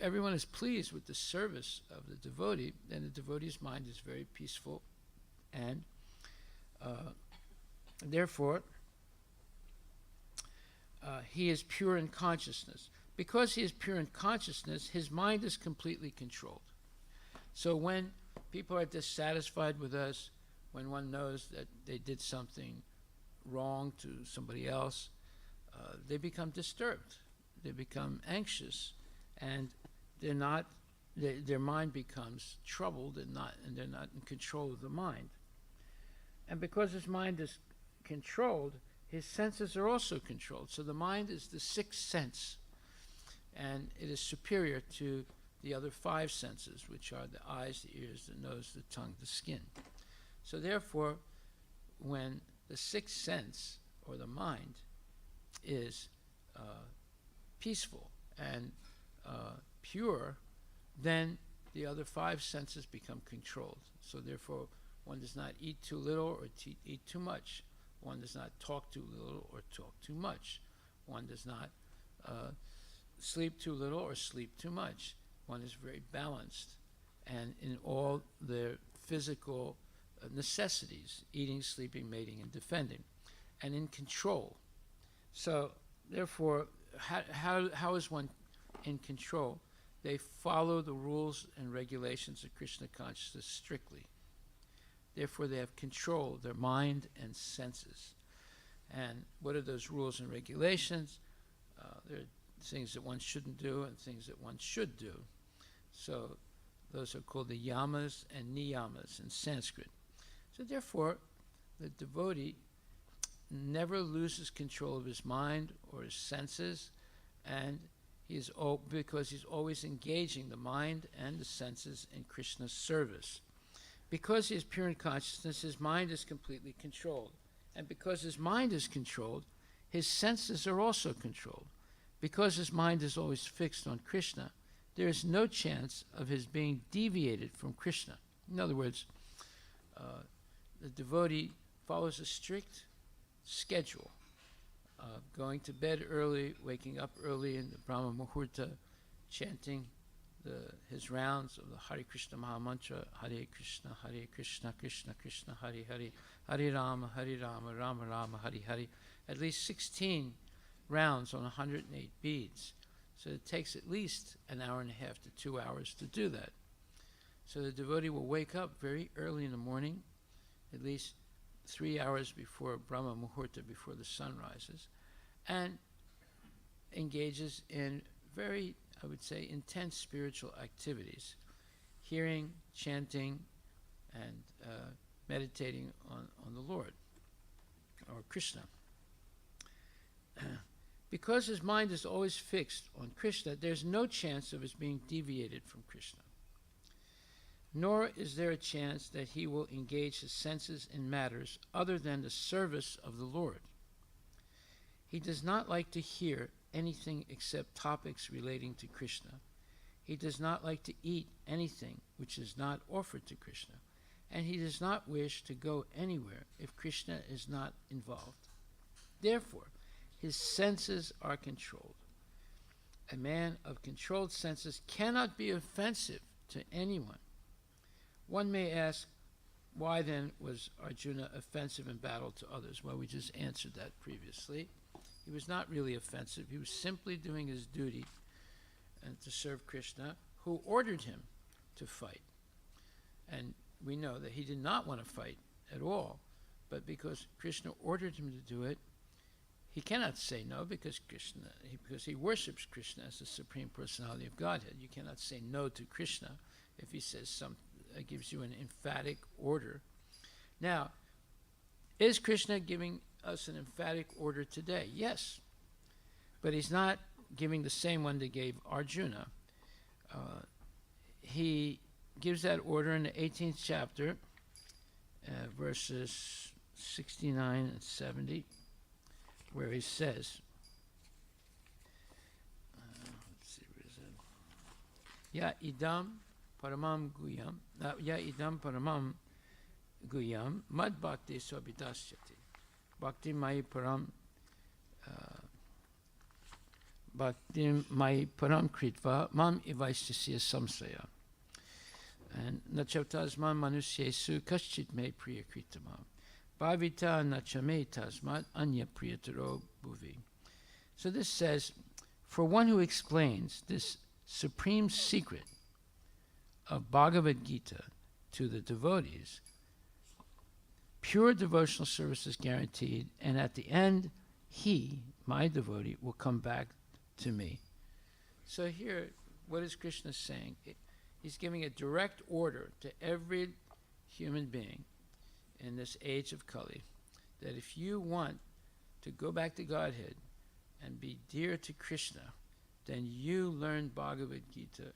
everyone is pleased with the service of the devotee, then the devotee's mind is very peaceful, and therefore he is pure in consciousness. Because he is pure in consciousness, his mind is completely controlled. So when people are dissatisfied with us, when one knows that they did something wrong to somebody else, they become disturbed. They become anxious, and their mind becomes troubled, and they're not in control of the mind. And because his mind is controlled, his senses are also controlled. So the mind is the sixth sense, and it is superior to the other five senses, which are the eyes, the ears, the nose, the tongue, the skin. So therefore, when the sixth sense, or the mind, is peaceful and pure, then the other five senses become controlled. So therefore, one does not eat too little or eat too much. One does not talk too little or talk too much. One does not sleep too little or sleep too much. One is very balanced, and in all their physical necessities, eating, sleeping, mating, and defending, and in control. So therefore, how is one in control? They follow the rules and regulations of Krishna consciousness strictly. Therefore, they have control of their mind and senses. And what are those rules and regulations? There are things that one shouldn't do and things that one should do. So those are called the yamas and niyamas in Sanskrit. So therefore, the devotee never loses control of his mind or his senses, and because he's always engaging the mind and the senses in Krishna's service. Because he is pure in consciousness, his mind is completely controlled. And because his mind is controlled, his senses are also controlled. Because his mind is always fixed on Krishna, there is no chance of his being deviated from Krishna. In other words, the devotee follows a strict schedule, going to bed early, waking up early in the Brahma Muhurta, chanting his rounds of the Hare Krishna Maha Mantra, Hare Krishna, Krishna Krishna, Hare Hare, Hare Rama, Rama Rama, Hare Hare, at least 16 rounds on 108 beads. So it takes at least an hour and a half to 2 hours to do that. So the devotee will wake up very early in the morning, at least 3 hours before Brahma Muhurta, before the sun rises, and engages in very, I would say, intense spiritual activities, hearing, chanting, and meditating on the Lord, or Krishna. Because his mind is always fixed on Krishna, there's no chance of his being deviated from Krishna. Nor is there a chance that he will engage his senses in matters other than the service of the Lord. He does not like to hear anything except topics relating to Krishna. He does not like to eat anything which is not offered to Krishna. And he does not wish to go anywhere if Krishna is not involved. Therefore, his senses are controlled. A man of controlled senses cannot be offensive to anyone. One may ask, why then was Arjuna offensive in battle to others? Well, we just answered that previously. He was not really offensive. He was simply doing his duty and to serve Krishna, who ordered him to fight. And we know that he did not want to fight at all, but because Krishna ordered him to do it, he cannot say no because he worships Krishna as the Supreme Personality of Godhead. You cannot say no to Krishna if he says gives you an emphatic order. Now, is Krishna giving us an emphatic order today? Yes, but he's not giving the same one that gave Arjuna. He gives that order in the 18th chapter, verses 69 and 70. Where he says, let's see, where is it? Ya idam paramam guyam, mad bhakti swabhidasyati. Bhakti mai param bhaktim mai param kritva mam ivaistasya samsaya. And nachavtasman manusyesu kaschit me priya kritama. Bhavita nachame tasmat anya priyataro bhuvi. So this says, for one who explains this supreme secret of Bhagavad Gita to the devotees, pure devotional service is guaranteed, and at the end, he, my devotee, will come back to me. So here, what is Krishna saying? He's giving a direct order to every human being in this age of Kali, that if you want to go back to Godhead and be dear to Krishna, then you learn Bhagavad Gita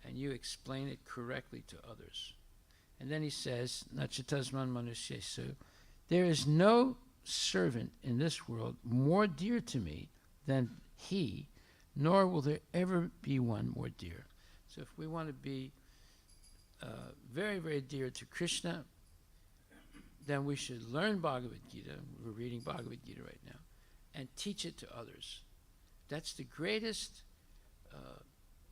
and you explain it correctly to others. And then he says, Nachitasman manusyesu, there is no servant in this world more dear to me than he, nor will there ever be one more dear. So if we want to be very, very dear to Krishna, then we should learn Bhagavad Gita. We're reading Bhagavad Gita right now, and teach it to others. That's the greatest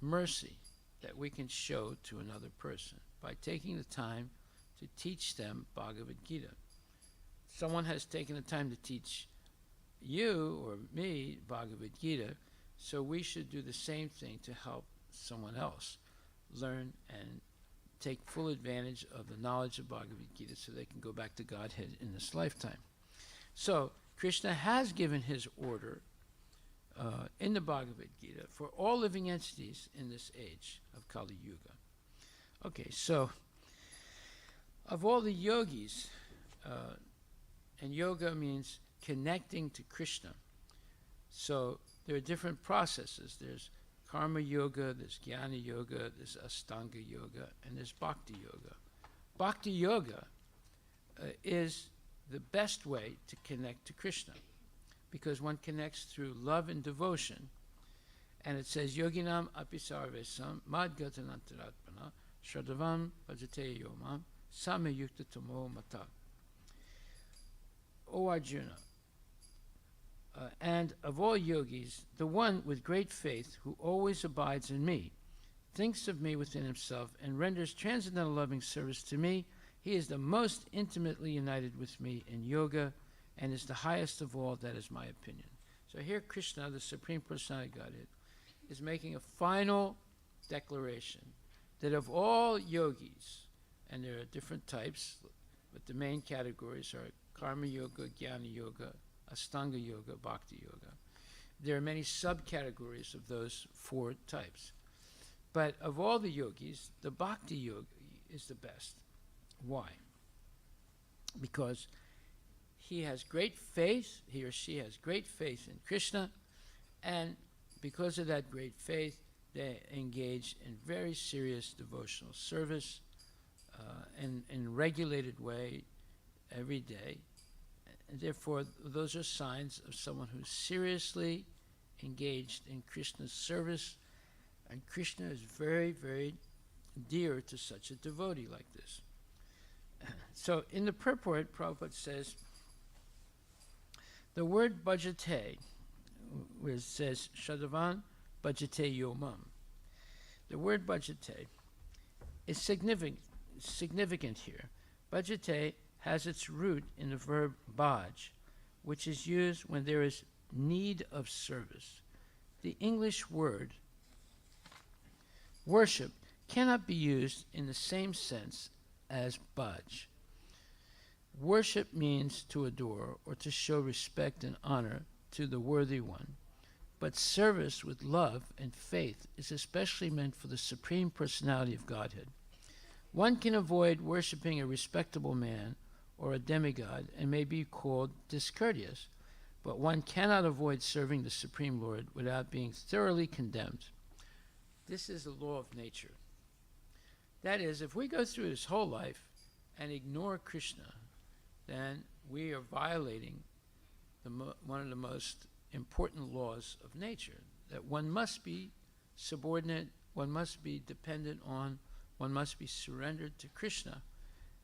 mercy that we can show to another person, by taking the time to teach them Bhagavad Gita. Someone has taken the time to teach you or me Bhagavad Gita, so we should do the same thing to help someone else learn and take full advantage of the knowledge of Bhagavad Gita so they can go back to Godhead in this lifetime. So Krishna has given his order in the Bhagavad Gita for all living entities in this age of Kali Yuga. Okay, so of all the yogis, and yoga means connecting to Krishna. So there are different processes. There's karma yoga, there's jnana yoga, there's astanga yoga, and there's bhakti yoga. Bhakti yoga is the best way to connect to Krishna, because one connects through love and devotion. And it says, yoginam api sarvesam madgatanantaratmana Shraddhavam bhajate yomam samyukta tamo mata. O Arjuna, and of all yogis, the one with great faith who always abides in me, thinks of me within himself, and renders transcendental loving service to me, he is the most intimately united with me in yoga, and is the highest of all. That is my opinion. So here Krishna, the Supreme Personality of Godhead, is making a final declaration that of all yogis, and there are different types, but the main categories are karma yoga, jnana yoga, astanga yoga, bhakti yoga. There are many subcategories of those four types. But of all the yogis, the bhakti yogi is the best. Why? Because he has great faith, he or she has great faith in Krishna, and because of that great faith, they engage in very serious devotional service in a regulated way every day. And therefore, those are signs of someone who's seriously engaged in Krishna's service, and Krishna is very, very dear to such a devotee like this. So in the purport, Prabhupada says, the word bhajate, where it says Shadavan bhajate yomam, the word bhajate is significant here. Bhajate has its root in the verb bhaj, which is used when there is need of service. The English word worship cannot be used in the same sense as bhaj. Worship means to adore or to show respect and honor to the worthy one, but service with love and faith is especially meant for the Supreme Personality of Godhead. One can avoid worshiping a respectable man or a demigod and may be called discourteous, but one cannot avoid serving the Supreme Lord without being thoroughly condemned. This is the law of nature. That is, if we go through this whole life and ignore Krishna, then we are violating one of the most important laws of nature, that one must be subordinate, one must be dependent on, one must be surrendered to Krishna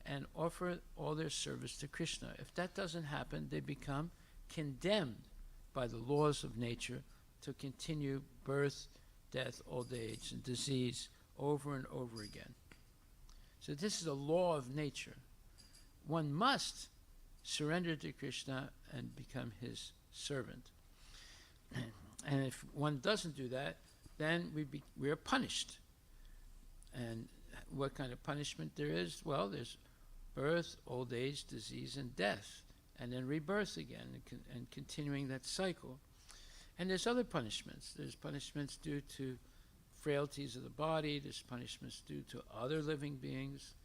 and offer all their service to Krishna. If that doesn't happen, they become condemned by the laws of nature to continue birth, death, old age, and disease over and over again. So this is a law of nature. One must surrender to Krishna and become his servant. And if one doesn't do that, then we are punished. And what kind of punishment there is? Well, there's birth, old age, disease, and death, and then rebirth again, and continuing that cycle. And there's other punishments. There's punishments due to frailties of the body. There's punishments due to other living beings.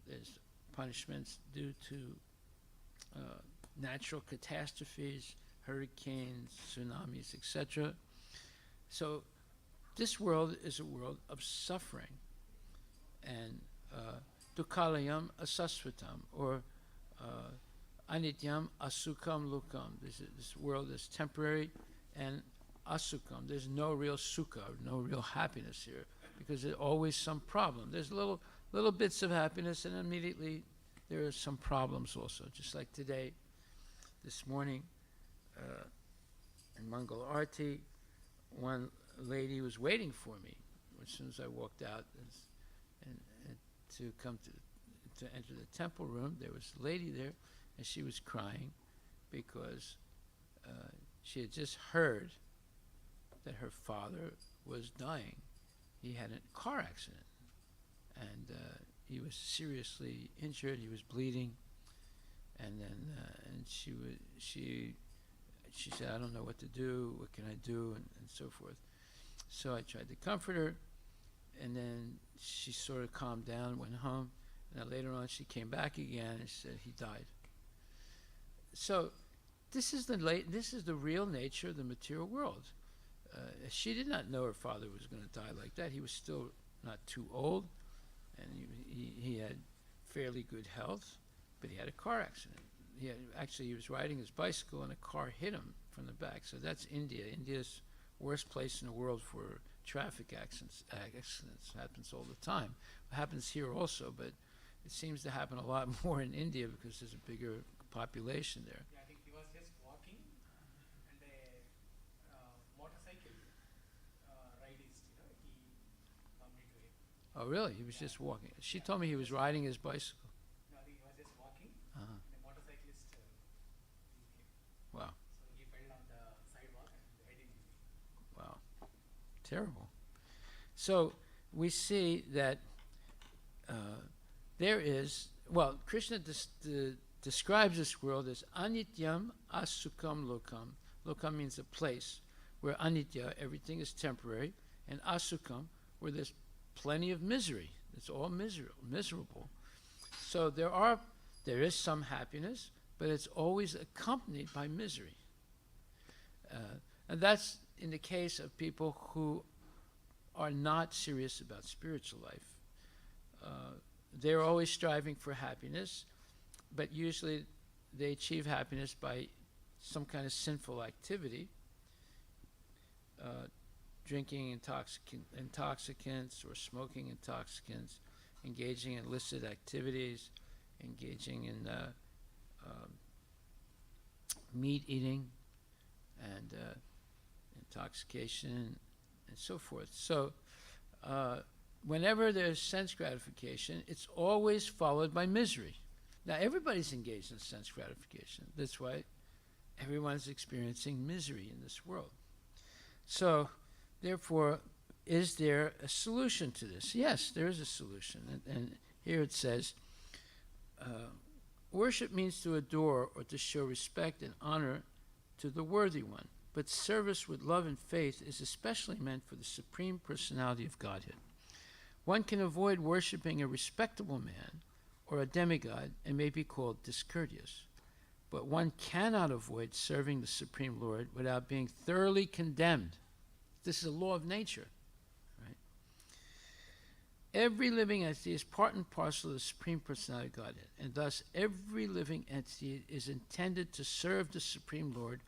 There's punishments due to natural catastrophes, hurricanes, tsunamis, etc. So this world is a world of suffering. And dukkalayam asasvatam, or anityam asukam lukam. This world is temporary, and asukam, there's no real sukha, no real happiness here, because there's always some problem. There's little bits of happiness, and immediately there are some problems also. Just like today, this morning, in Mangal Arti, one lady was waiting for me as soon as I walked out, and to come to enter the temple room. There was a lady there, and she was crying because she had just heard that her father was dying. He had a car accident, and he was seriously injured. He was bleeding, and then and she said, "I don't know what to do. What can I do?" and so forth. So I tried to comfort her, and then she sort of calmed down, went home. And then later on, she came back again and she said he died. So this is the real nature of the material world. She did not know her father was going to die like that. He was still not too old, and he had fairly good health, but he had a car accident. He was riding his bicycle and a car hit him from the back. So that's India. India's worst place in the world for traffic accidents. Accidents happens all the time. It happens here also, but it seems to happen a lot more in India because there's a bigger population there. Yeah, I think he was just walking, and a motorcycle ridist, he bumped into him. Oh, really? He was just walking. She told me he was riding his bicycle. No, I think he was just walking, Uh-huh. and a motorcyclist hit him. Wow. So he fell on the sidewalk and hit him. Wow. Terrible. So we see that there is, Krishna describes this world as anityam asukam lokam. Lokam means a place where anitya, everything is temporary, and asukam, where there's plenty of misery. It's all miserable. So there is some happiness, but it's always accompanied by misery. And that's in the case of people who are not serious about spiritual life. They're always striving for happiness, but usually they achieve happiness by some kind of sinful activity, drinking intoxicants or smoking intoxicants, engaging in illicit activities, engaging in meat eating and intoxication and so forth. So whenever there's sense gratification, it's always followed by misery. Now, everybody's engaged in sense gratification. That's why everyone's experiencing misery in this world. So, therefore, is there a solution to this? Yes, there is a solution. And here it says, worship means to adore or to show respect and honor to the worthy one. But service with love and faith is especially meant for the Supreme Personality of Godhead. One can avoid worshiping a respectable man or a demigod and may be called discourteous. But one cannot avoid serving the Supreme Lord without being thoroughly condemned. This is a law of nature, right? Every living entity is part and parcel of the Supreme Personality of Godhead, and thus every living entity is intended to serve the Supreme Lord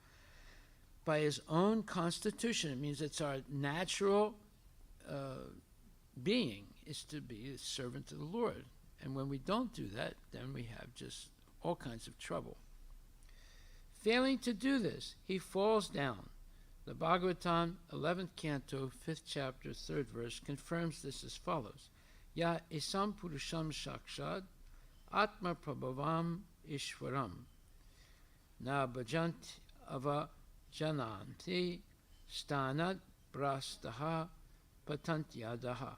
by his own constitution. It means it's our natural being is to be a servant of the Lord. And when we don't do that, then we have just all kinds of trouble. Failing to do this, he falls down, The Bhagavatam, 11th canto, 5th chapter, 3rd verse, confirms this as follows. Ya isam purusham shakshad atma prabhavam ishwaram na bhajant ava jananti stanat brastaha patantyadaha.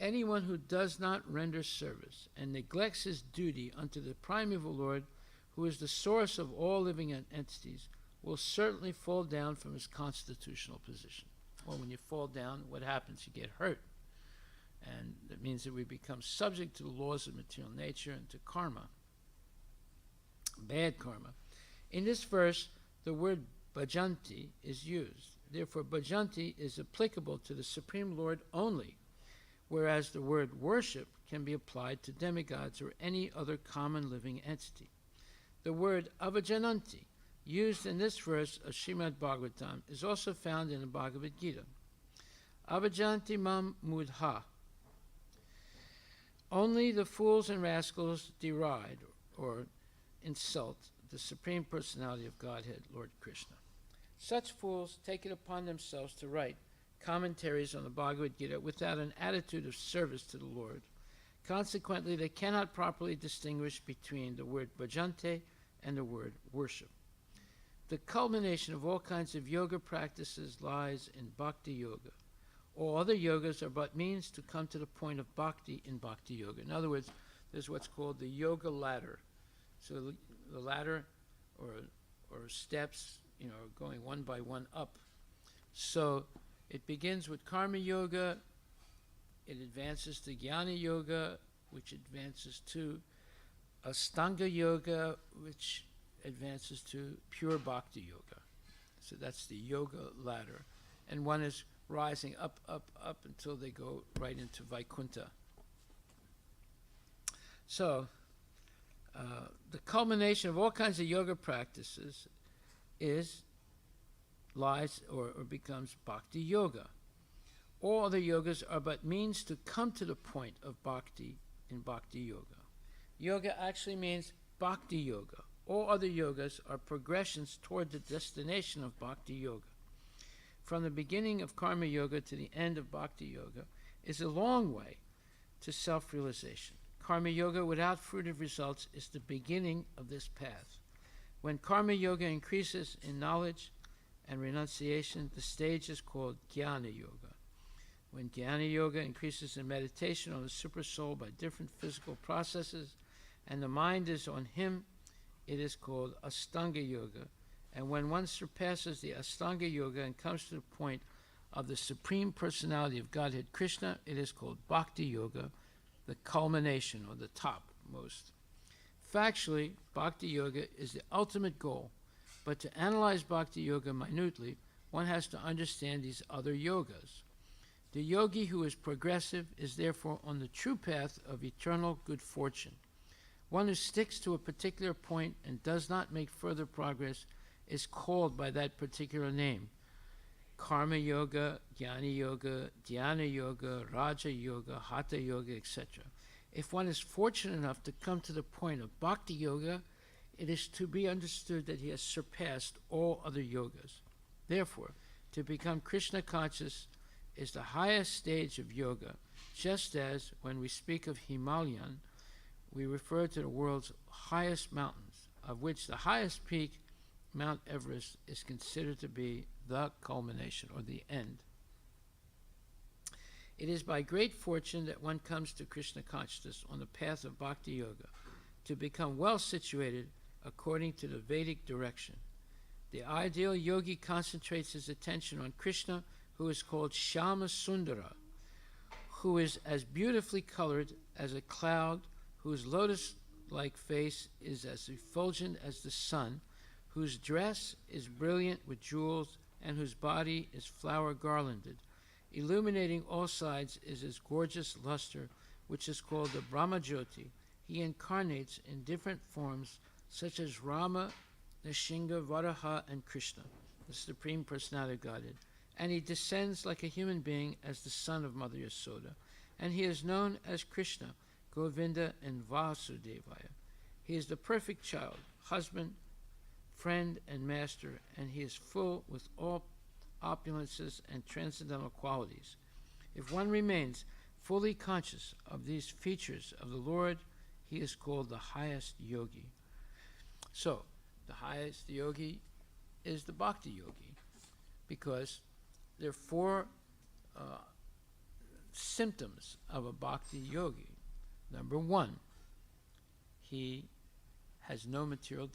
Anyone who does not render service and neglects his duty unto the primeval Lord, who is the source of all living entities, will certainly fall down from his constitutional position. Well, when you fall down, what happens? You get hurt. And that means that we become subject to the laws of material nature and to karma, bad karma. In this verse, the word bhajanti is used. Therefore, bhajanti is applicable to the Supreme Lord only, whereas the word worship can be applied to demigods or any other common living entity. The word avajananti, used in this verse of Srimad Bhagavatam, is also found in the Bhagavad Gita. Avajanti mam mudha. Only the fools and rascals deride or insult the Supreme Personality of Godhead, Lord Krishna. Such fools take it upon themselves to write commentaries on the Bhagavad Gita without an attitude of service to the Lord. Consequently, they cannot properly distinguish between the word bhajante and the word worship. The culmination of all kinds of yoga practices lies in Bhakti Yoga. All other yogas are but means to come to the point of bhakti in Bhakti Yoga. In other words, there's what's called the yoga ladder. So the ladder or steps, going one by one up. So it begins with karma yoga, it advances to jnana yoga, which advances to astanga yoga, which advances to pure bhakti yoga. So that's the yoga ladder. And one is rising up, up, up until they go right into Vaikuntha. So the culmination of all kinds of yoga practices lies or becomes Bhakti Yoga. All other yogas are but means to come to the point of bhakti in Bhakti Yoga. Yoga actually means Bhakti Yoga. All other yogas are progressions toward the destination of Bhakti Yoga. From the beginning of Karma Yoga to the end of Bhakti Yoga is a long way to self-realization. Karma Yoga without fruitive results is the beginning of this path. When Karma Yoga increases in knowledge and renunciation, the stage is called Jnana Yoga. When Jnana Yoga increases in meditation on the Supersoul by different physical processes, and the mind is on Him, it is called Astanga Yoga. And when one surpasses the Astanga Yoga and comes to the point of the Supreme Personality of Godhead Krishna, it is called Bhakti Yoga, the culmination or the topmost. Factually, Bhakti Yoga is the ultimate goal, but to analyze Bhakti Yoga minutely, one has to understand these other yogas. The yogi who is progressive is therefore on the true path of eternal good fortune. One who sticks to a particular point and does not make further progress is called by that particular name. Karma Yoga, Jnana Yoga, Dhyana Yoga, Raja Yoga, Hatha Yoga, etc. If one is fortunate enough to come to the point of Bhakti Yoga, it is to be understood that he has surpassed all other yogas. Therefore, to become Krishna conscious is the highest stage of yoga, just as when we speak of Himalayan, we refer to the world's highest mountains, of which the highest peak, Mount Everest, is considered to be the culmination or the end. It is by great fortune that one comes to Krishna consciousness on the path of Bhakti Yoga to become well situated according to the Vedic direction. The ideal yogi concentrates his attention on Krishna, who is called Shama Sundara, who is as beautifully colored as a cloud, whose lotus-like face is as effulgent as the sun, whose dress is brilliant with jewels, and whose body is flower garlanded. Illuminating all sides is his gorgeous luster, which is called the Brahmajyoti. He incarnates in different forms, such as Rama, Nishinga, Varaha, and Krishna, the Supreme Personality of Godhead. And he descends like a human being as the son of Mother Yasoda. And he is known as Krishna, Govinda, and Vasudevaya. He is the perfect child, husband, friend, and master, and he is full with all opulences, and transcendental qualities. If one remains fully conscious of these features of the Lord, he is called the highest yogi. So, the highest yogi is the Bhakti Yogi, because there are four symptoms of a Bhakti Yogi. Number one, he has no material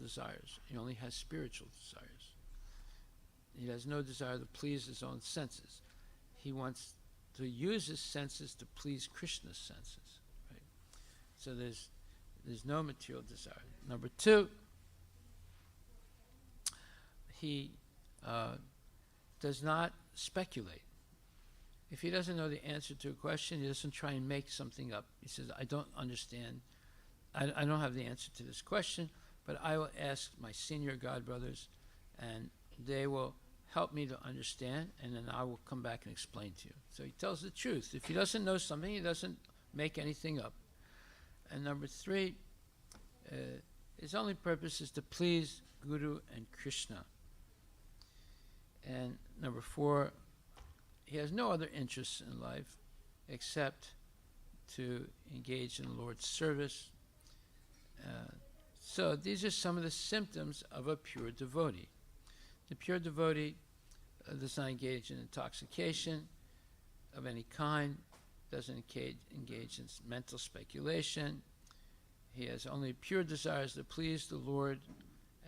desires. He only has spiritual desires. He has no desire to please his own senses. He wants to use his senses to please Krishna's senses. Right? So there's no material desire. Number two, he does not speculate. If he doesn't know the answer to a question, he doesn't try and make something up. He says, I don't understand. I don't have the answer to this question, but I will ask my senior godbrothers, and they will help me to understand, and then I will come back and explain to you. So he tells the truth. If he doesn't know something, he doesn't make anything up. And number three, his only purpose is to please Guru and Krishna. And number four, he has no other interests in life except to engage in the Lord's service. So these are some of the symptoms of a pure devotee. The pure devotee does not engage in intoxication of any kind, doesn't engage in mental speculation. He has only pure desires to please the Lord,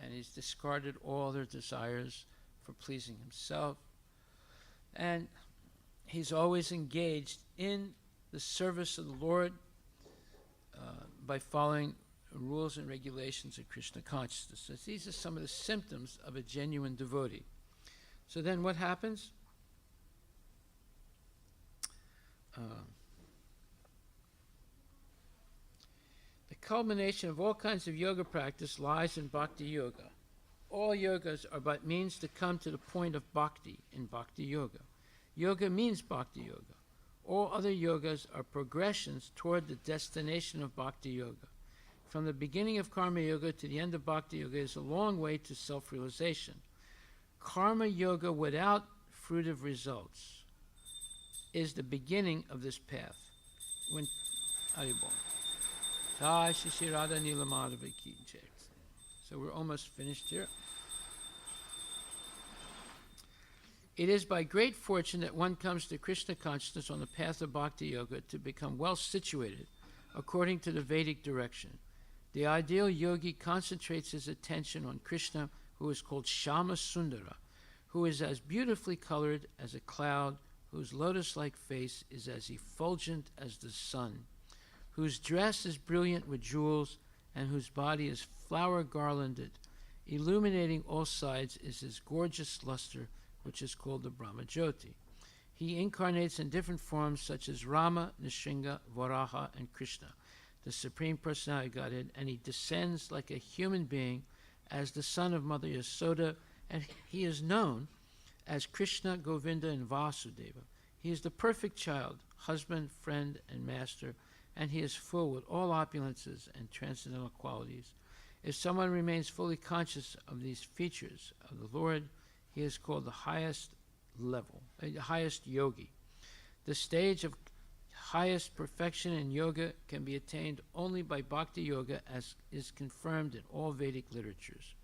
and he's discarded all other desires for pleasing himself. And he's always engaged in the service of the Lord by following rules and regulations of Krishna consciousness. So these are some of the symptoms of a genuine devotee. So then what happens? The culmination of all kinds of yoga practice lies in Bhakti Yoga. All yogas are but means to come to the point of bhakti in Bhakti Yoga. Yoga means Bhakti Yoga. All other yogas are progressions toward the destination of Bhakti Yoga. From the beginning of Karma Yoga to the end of Bhakti Yoga is a long way to self-realization. Karma Yoga without fruitive results is the beginning of this path. When Haribol. Jai Shri Shri Radha Nila Madhava Ki Jai. So we're almost finished here. It is by great fortune that one comes to Krishna consciousness on the path of Bhakti Yoga to become well situated according to the Vedic direction. The ideal yogi concentrates his attention on Krishna, who is called Shama Sundara, who is as beautifully colored as a cloud, whose lotus-like face is as effulgent as the sun, whose dress is brilliant with jewels, and whose body is flower-garlanded. Illuminating all sides is his gorgeous luster, which is called the Brahmajyoti. He incarnates in different forms such as Rama, Nrsimha, Varaha, and Krishna, the Supreme Personality of Godhead, and he descends like a human being as the son of Mother Yasoda, and he is known as Krishna, Govinda, and Vasudeva. He is the perfect child, husband, friend, and master, and he is full with all opulences and transcendental qualities. If someone remains fully conscious of these features of the Lord, he is called the highest level, the highest yogi. The stage of highest perfection in yoga can be attained only by Bhakti Yoga, as is confirmed in all Vedic literatures.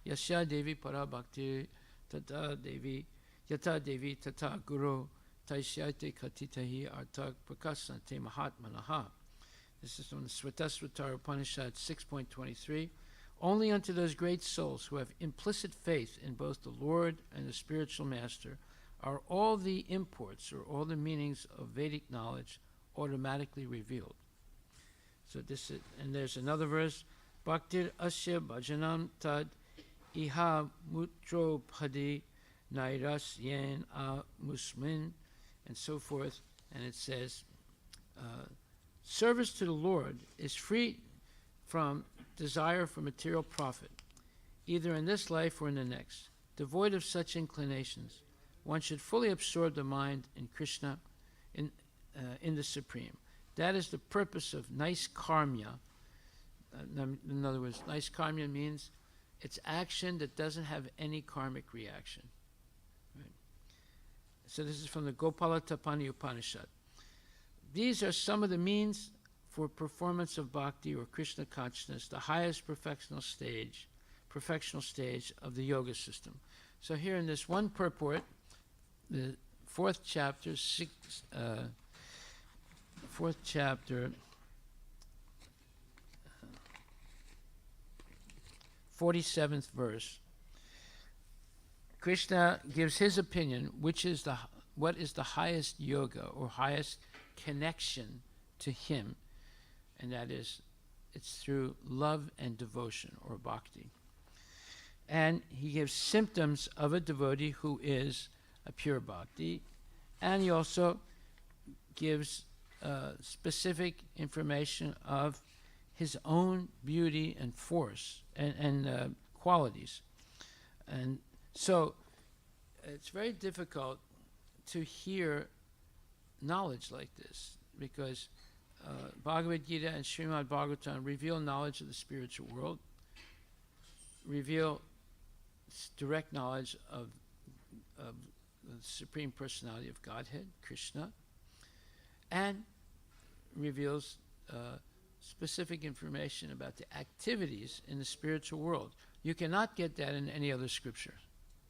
Yasya Devi Para Bhakti Tata Devi Yata Devi Tata Guru Taishyate Katitahi Artak Prakasante Mahatmanaha. This is from the Svatasvatara Upanishad 6.23. Only unto those great souls who have implicit faith in both the Lord and the spiritual master are all the imports or all the meanings of Vedic knowledge automatically revealed. So this is, and there's another verse, Bhaktir asya bhajanam tad iha mutro phadi nairas yen a musmin, and so forth. And it says, service to the Lord is free from desire for material profit, either in this life or in the next. Devoid of such inclinations, one should fully absorb the mind in Krishna, in the Supreme. That is the purpose of nice karma. In other words, nice karma means it's action that doesn't have any karmic reaction. Right? So this is from the Gopala Tapani Upanishad. These are some of the means for performance of bhakti or Krishna consciousness, the highest perfectional stage of the yoga system. So here in this one purport, the fourth chapter, 47th verse, Krishna gives his opinion, what is the highest yoga or highest connection to him, and that is, it's through love and devotion or bhakti. And he gives symptoms of a devotee who is a pure bhakti, and he also gives specific information of his own beauty and force and qualities. And so it's very difficult to hear knowledge like this, because Bhagavad Gita and Srimad Bhagavatam reveal knowledge of the spiritual world, reveal direct knowledge of the Supreme Personality of Godhead, Krishna, and reveals specific information about the activities in the spiritual world. You cannot get that in any other scripture.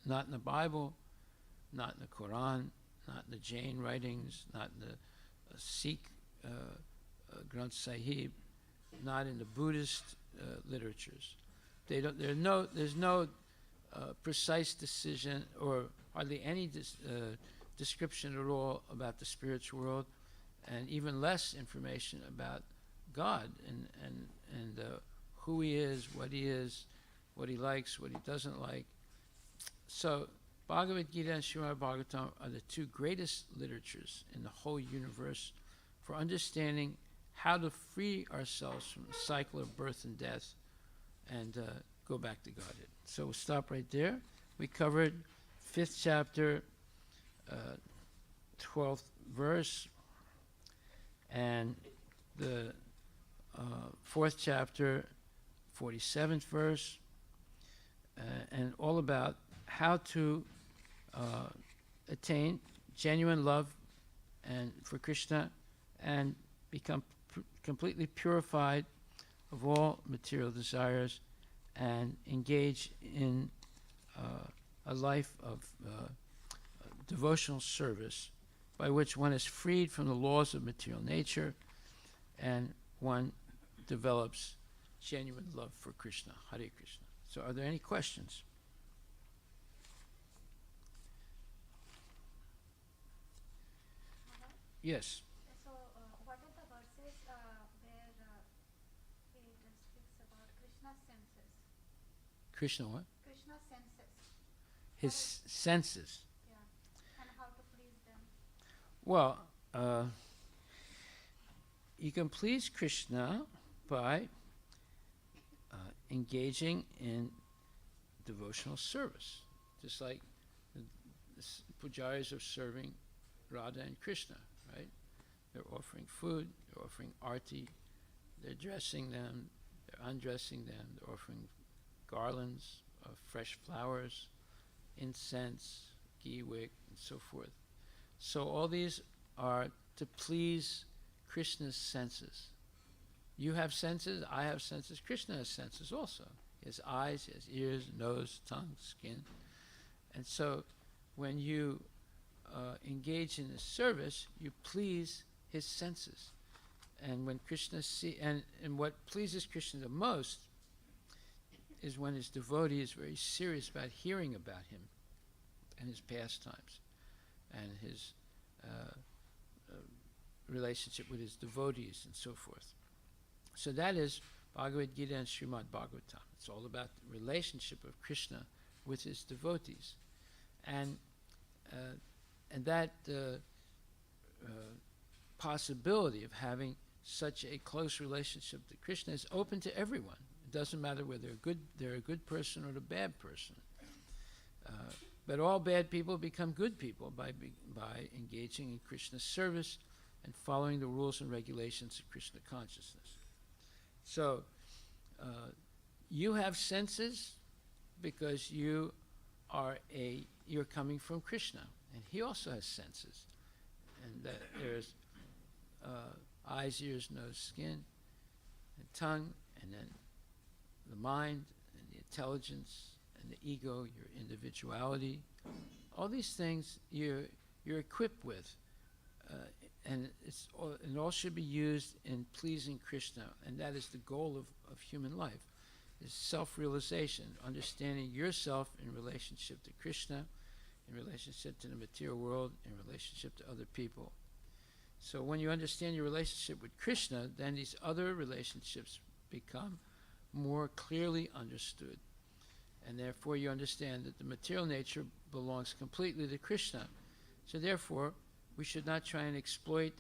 Not in the Bible, not in the Quran, not in the Jain writings, not in the Sikh Granth Sahib, not in the Buddhist literatures. There's no precise decision or hardly any description at all about the spiritual world, and even less information about God and who he is, what he likes, what he doesn't like. So Bhagavad Gita and Srimad Bhagavatam are the two greatest literatures in the whole universe for understanding how to free ourselves from the cycle of birth and death and go back to Godhead. So we'll stop right there. We covered 5th chapter, 12th verse, and the 4th chapter, 47th verse, and all about how to attain genuine love and for Krishna and become completely purified of all material desires and engage in a life of devotional service by which one is freed from the laws of material nature and one develops genuine love for Krishna. Hare Krishna. So are there any questions? Yes. So, what are the verses where it speaks about Krishna's senses? Krishna what? Krishna's senses. His senses. Yeah. And how to please them. Well, you can please Krishna by engaging in devotional service, just like the pujaris are serving Radha and Krishna, right? They're offering food, they're offering arti, they're dressing them, they're undressing them, they're offering garlands of fresh flowers, incense, ghee wick, and so forth. So all these are to please Krishna's senses. You have senses, I have senses, Krishna has senses also. He has eyes, he has ears, nose, tongue, skin. And so when you engage in this service, you please his senses. And when Krishna and what pleases Krishna the most is when his devotee is very serious about hearing about him and his pastimes and his relationship with his devotees and so forth. So that is Bhagavad Gita and Srimad Bhagavatam. It's all about the relationship of Krishna with his devotees. And that possibility of having such a close relationship to Krishna is open to everyone. It doesn't matter whether they're a good person or a bad person. But all bad people become good people by engaging in Krishna's service and following the rules and regulations of Krishna consciousness. So you have senses because you're coming from Krishna, and he also has senses, and that there's eyes, ears, nose, skin, and tongue, and then the mind, and the intelligence, and the ego, your individuality. All these things you're equipped with, and it all should be used in pleasing Krishna, and that is the goal of human life, is self-realization, understanding yourself in relationship to Krishna, in relationship to the material world, in relationship to other people. So when you understand your relationship with Krishna, then these other relationships become more clearly understood. And therefore you understand that the material nature belongs completely to Krishna. So therefore, we should not try and exploit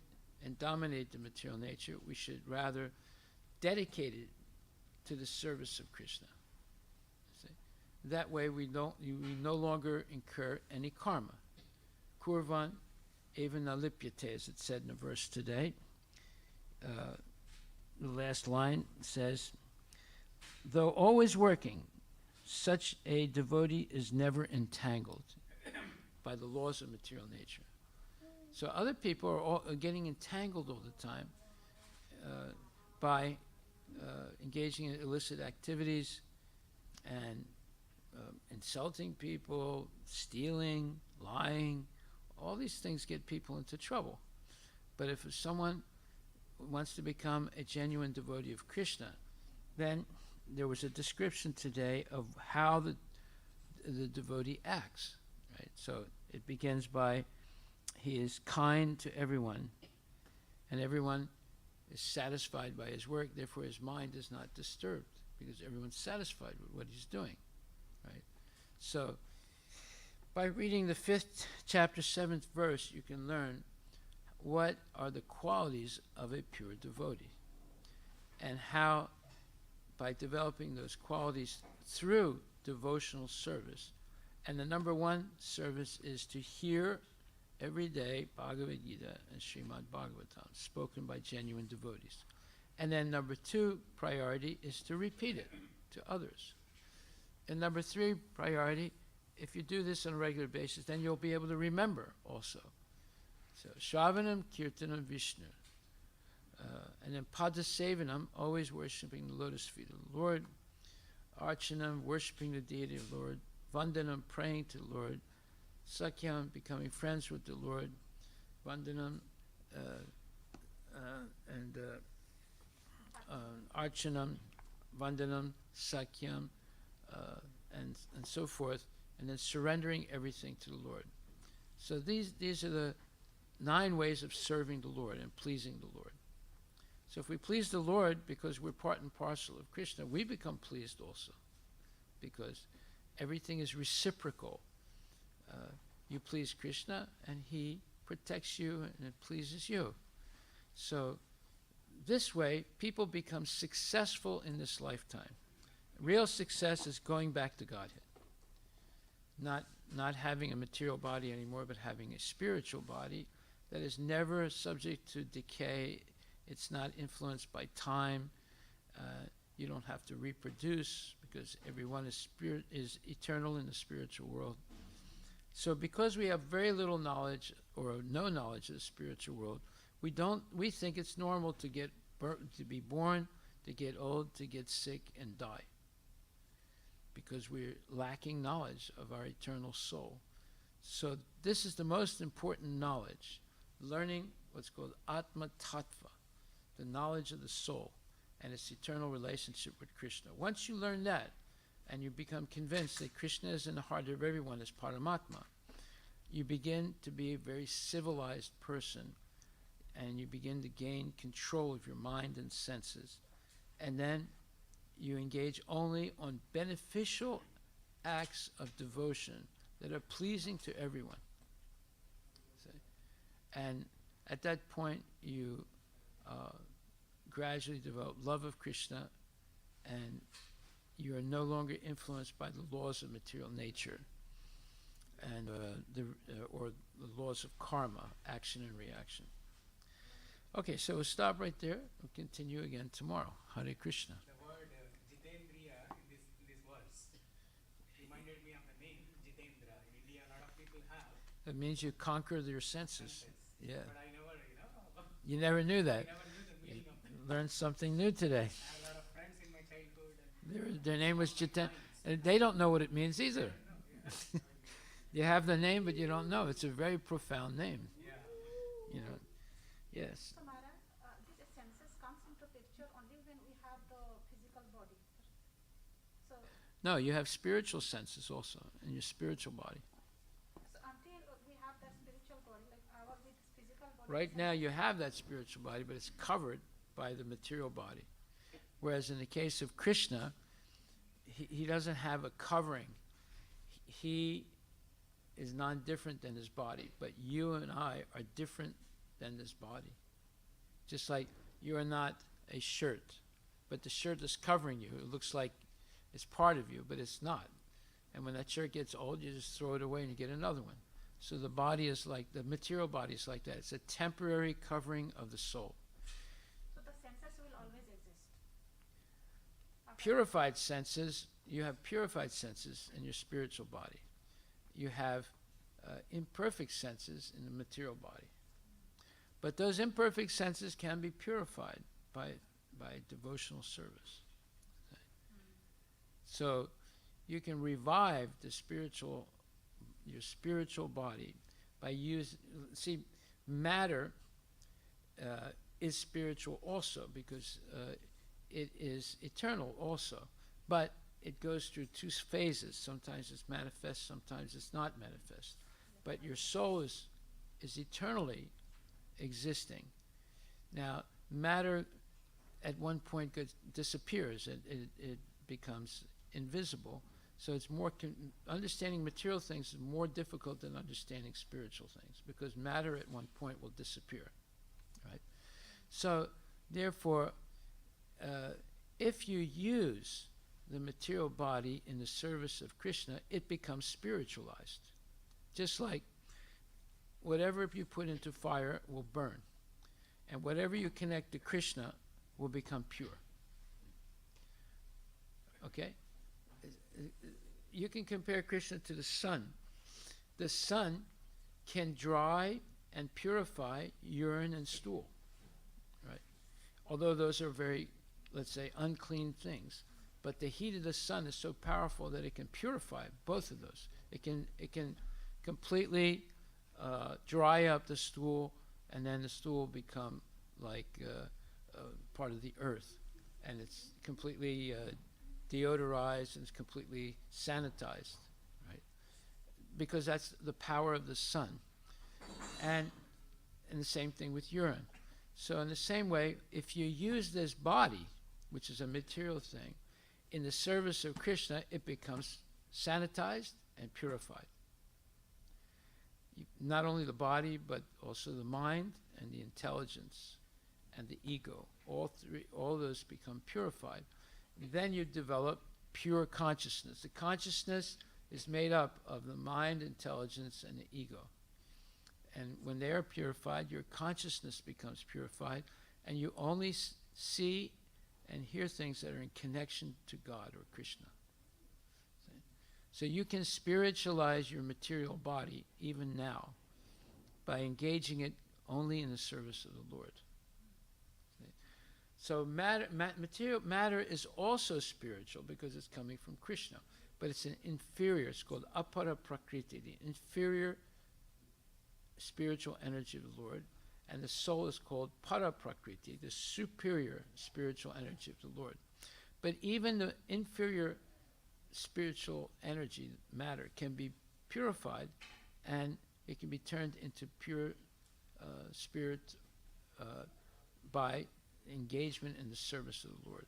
and dominate the material nature. We should rather dedicate it to the service of Krishna. See? That way we no longer incur any karma. Kurvan eva nalipyate, as it said in the verse today. The last line says, though always working, such a devotee is never entangled by the laws of material nature. So other people are getting entangled all the time by engaging in illicit activities and insulting people, stealing, lying. All these things get people into trouble. But if someone wants to become a genuine devotee of Krishna, then there was a description today of how the devotee acts. Right? So it begins by he is kind to everyone, and everyone is satisfied by his work, therefore his mind is not disturbed, because everyone's satisfied with what he's doing. Right? So by reading the 5th chapter, 7th verse, you can learn what are the qualities of a pure devotee, and how, by developing those qualities through devotional service, and the number one service is to hear every day Bhagavad Gita and Srimad Bhagavatam spoken by genuine devotees. And then number 2 priority is to repeat it to others. And number 3 priority, if you do this on a regular basis, then you'll be able to remember also. So Shravanam, Kirtanam, Vishnu. And then Padasevanam, always worshipping the lotus feet of the Lord. Archanam, worshipping the deity of the Lord. Vandanam, praying to the Lord. Sakyam, becoming friends with the Lord. Vandanam, Archanam, Vandanam, Sakyam, and so forth. And then surrendering everything to the Lord. So these are the 9 ways of serving the Lord and pleasing the Lord. So if we please the Lord because we're part and parcel of Krishna, we become pleased also, because everything is reciprocal. You please Krishna and he protects you and it pleases you. So this way, people become successful in this lifetime. Real success is going back to Godhead. Not having a material body anymore, but having a spiritual body that is never subject to decay. It's not influenced by time. You don't have to reproduce, because everyone is eternal in the spiritual world. So because we have very little knowledge or no knowledge of the spiritual world, we think it's normal to be born, to get old, to get sick and die, because we're lacking knowledge of our eternal soul. So this is the most important knowledge, learning what's called Atma Tattva, the knowledge of the soul and its eternal relationship with Krishna. Once you learn that, and you become convinced that Krishna is in the heart of everyone as Paramatma, you begin to be a very civilized person, and you begin to gain control of your mind and senses. And then you engage only on beneficial acts of devotion that are pleasing to everyone. See? And at that point, you gradually develop love of Krishna, and you are no longer influenced by the laws of material nature and or the laws of karma, action and reaction. Okay, so we'll stop right there. We'll continue again tomorrow. Hare Krishna. The word Jitendriya in this verse reminded me of the name Jitendra. In India, a lot of people have It means you conquer your senses. Yeah. But I never, You never knew I that. never knew the meaning of that. Learned something new today. I have a lot of friends in my childhood. And Their name was some of my Jiten. minds. And they don't know what it means either. No, yeah. You have the name, but you don't know. It's a very profound name. Yeah. You know. Yes. So Maharaj, these senses comes into picture only when we have the physical body. So, No, you have spiritual senses also in your spiritual body. so until we have that spiritual body, like our with physical body. Right now you have that spiritual body, but it's covered by the material body. Whereas in the case of Krishna, he doesn't have a covering. He is non-different than his body, but you and I are different than this body. Just like you are not a shirt, but the shirt is covering you. It looks like it's part of you, but it's not. And when that shirt gets old, you just throw it away and you get another one. So the body is like, the material body is like that. It's a temporary covering of the soul. So the senses will always exist. Purified senses, you have purified senses in your spiritual body. You have imperfect senses in the material body. But those imperfect senses can be purified by devotional service. So you can revive your spiritual body by see, matter is spiritual also because it is eternal also. But it goes through two phases. Sometimes it's manifest, sometimes it's not manifest. But your soul is eternally existing. Now, matter at one point disappears. It becomes invisible. So it's more understanding material things is more difficult than understanding spiritual things because matter at one point will disappear, right? So, therefore, if you use the material body in the service of Krishna, it becomes spiritualized. Just like whatever you put into fire will burn, and whatever you connect to Krishna will become pure. Okay? You can compare Krishna to the sun. The sun can dry and purify urine and stool, right? Although those are very, let's say, unclean things. But the heat of the sun is so powerful that it can purify both of those. It can completely dry up the stool, and then the stool will become like part of the earth, and it's completely deodorized and it's completely sanitized, right? Because that's the power of the sun. And the same thing with urine. So in the same way, if you use this body, which is a material thing, in the service of Krishna, it becomes sanitized and purified. Not only the body, but also the mind and the intelligence and the ego. All those become purified. Then you develop pure consciousness. The consciousness is made up of the mind, intelligence, and the ego. And when they are purified, your consciousness becomes purified, and you only see and hear things that are in connection to God or Krishna. So you can spiritualize your material body even now by engaging it only in the service of the Lord. So material matter is also spiritual because it's coming from Krishna, but it's an inferior. It's called apara prakriti, the inferior spiritual energy of the Lord, and the soul is called para prakriti, the superior spiritual energy of the Lord. But even the inferior spiritual energy, matter, can be purified, and it can be turned into pure spirit by engagement in the service of the Lord.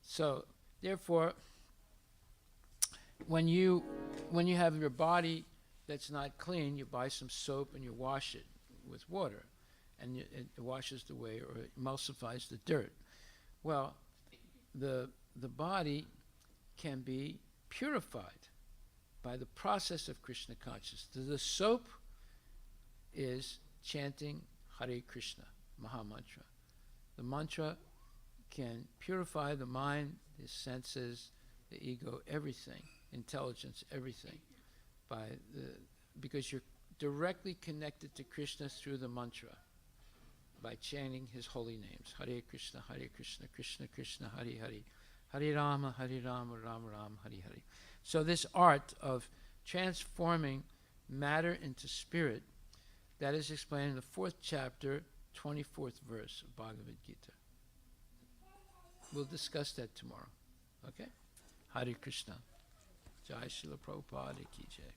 So, therefore, when you have your body that's not clean, you buy some soap and you wash it with water, and it washes away or it emulsifies the dirt. Well, the body can be purified by the process of Krishna consciousness. The soap is chanting Hare Krishna, Maha Mantra. The mantra can purify the mind, the senses, the ego, everything, intelligence, everything, by because you're directly connected to Krishna through the mantra by chanting his holy names. Hare Krishna, Krishna Krishna, Hare Hare, Hare Rama, Rama Rama, Hare Hare. So this art of transforming matter into spirit, that is explained in the 4th chapter, 24th verse of Bhagavad Gita. We'll discuss that tomorrow. Okay? Hare Krishna. Jai Srila Prabhupada ki jai.